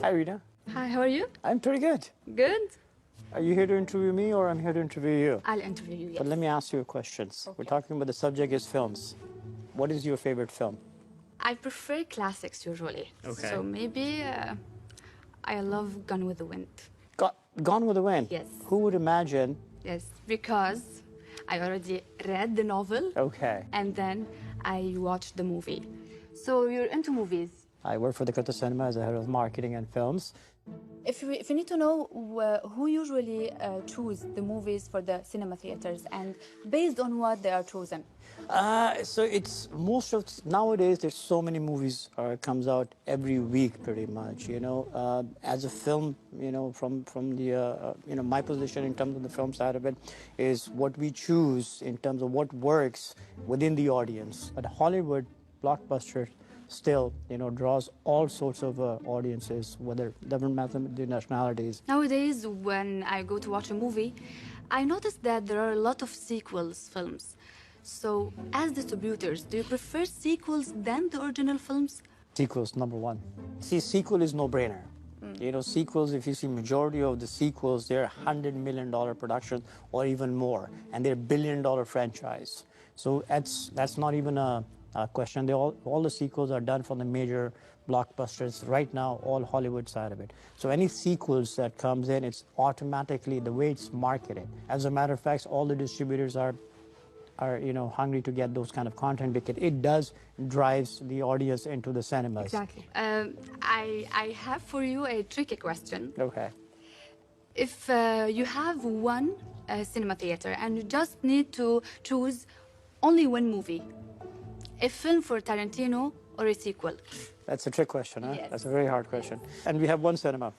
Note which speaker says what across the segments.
Speaker 1: Hi, Rita.
Speaker 2: Hi, how are you?
Speaker 1: I'm pretty good.
Speaker 2: Good.
Speaker 1: Are you here to interview me or I'm here to interview you?
Speaker 2: I'll interview you, yes.
Speaker 1: But let me ask you questions.
Speaker 2: Okay.
Speaker 1: We're talking about the subject is films. What is your favorite film?
Speaker 2: I prefer classics usually.
Speaker 1: Okay.
Speaker 2: So maybe I love Gone with the Wind.
Speaker 1: Gone with the Wind?
Speaker 2: Yes.
Speaker 1: Who would imagine?
Speaker 2: Yes, because I already read the novel.
Speaker 1: Okay.
Speaker 2: And then I watched the movie. So you're into movies?
Speaker 1: I work for the Qatar Cinema as a head of marketing and films.
Speaker 2: If you need to know who usually choose the movies for the cinema theaters and based on what they are chosen.
Speaker 1: So it's nowadays there's so many movies comes out every week pretty much, as a film, from the, my position in terms of the film side of it is what we choose in terms of what works within the audience. But Hollywood blockbuster still, draws all sorts of audiences, whether doesn't matter the nationalities.
Speaker 2: Nowadays, when I go to watch a movie, I notice that there are a lot of sequels films. So, as distributors, do you prefer sequels than the original films?
Speaker 1: Sequels, number one. See, sequel is no-brainer. Sequels, if you see majority of the sequels, they're $100 million production or even more, and they're billion-dollar franchise. So that's not even a question. All the sequels are done from the major blockbusters right now, all Hollywood side of it. So any sequels that comes in, it's automatically the way it's marketed. As a matter of fact, all the distributors are hungry to get those kind of content because it does drives the audience into the cinemas.
Speaker 2: Exactly. I have for you a tricky question.
Speaker 1: Okay.
Speaker 2: If you have one cinema theater and you just need to choose only one movie, a film for Tarantino or a sequel?
Speaker 1: That's a trick question, huh?
Speaker 2: Yes.
Speaker 1: That's a very hard question. And we have one cinema.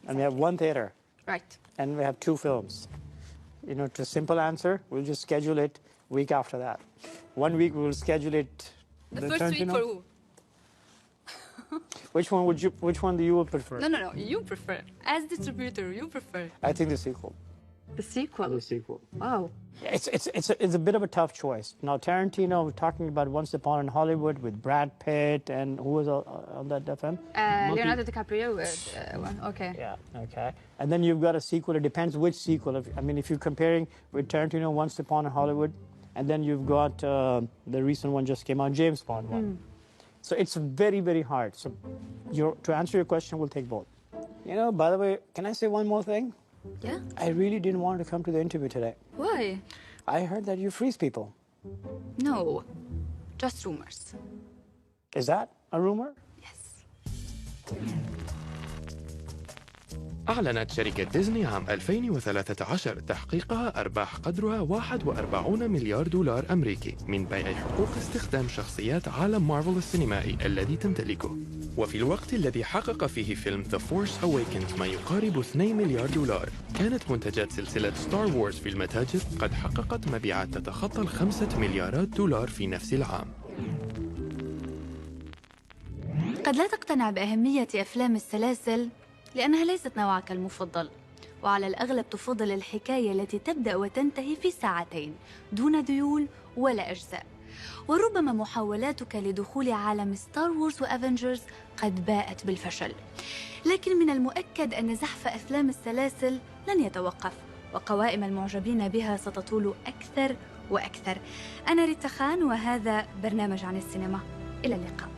Speaker 1: And we have one theater.
Speaker 2: Right.
Speaker 1: And we have two films. To simple answer, we'll just schedule it week after that. 1 week we will schedule it.
Speaker 2: The first week for who?
Speaker 1: Which one do you prefer?
Speaker 2: No. You prefer. As distributor, you prefer.
Speaker 1: I think the sequel.
Speaker 2: The sequel?
Speaker 1: The sequel.
Speaker 2: Wow.
Speaker 1: It's a bit of a tough choice. Now, Tarantino, we're talking about Once Upon in Hollywood with Brad Pitt and who was on that film?
Speaker 2: Leonardo DiCaprio. One. Okay.
Speaker 1: Yeah, okay. And then you've got a sequel. It depends which sequel. If you're comparing with Tarantino, Once Upon in Hollywood, and then you've got the recent one just came out, James Bond one. So it's very, very hard. So to answer your question, we'll take both. By the way, can I say one more thing?
Speaker 2: Yeah?
Speaker 1: I really didn't want to come to the interview today.
Speaker 2: Why?
Speaker 1: I heard that you freeze people.
Speaker 2: No, just rumors.
Speaker 1: Is that a rumor?
Speaker 2: Yes.
Speaker 3: أعلنت شركة ديزني عام 2013 تحقيقها أرباح قدرها 41 مليار دولار أمريكي من بيع حقوق استخدام شخصيات عالم مارفل السينمائي الذي تمتلكه. وفي الوقت الذي حقق فيه فيلم The Force Awakens ما يقارب 2 مليار دولار، كانت منتجات سلسلة ستار وورز في المتاجر قد حققت مبيعات تتخطى 5 مليارات دولار في نفس العام.
Speaker 2: قد لا تقتنع بأهمية أفلام السلاسل لأنها ليست نوعك المفضل، وعلى الأغلب تفضل الحكاية التي تبدأ وتنتهي في ساعتين دون ديول ولا أجزاء. وربما محاولاتك لدخول عالم ستار وورز وأفنجرز قد باءت بالفشل. لكن من المؤكد أن زحف أفلام السلاسل لن يتوقف، وقوائم المعجبين بها ستطول أكثر وأكثر. أنا ريتا خان وهذا برنامج عن السينما. إلى اللقاء.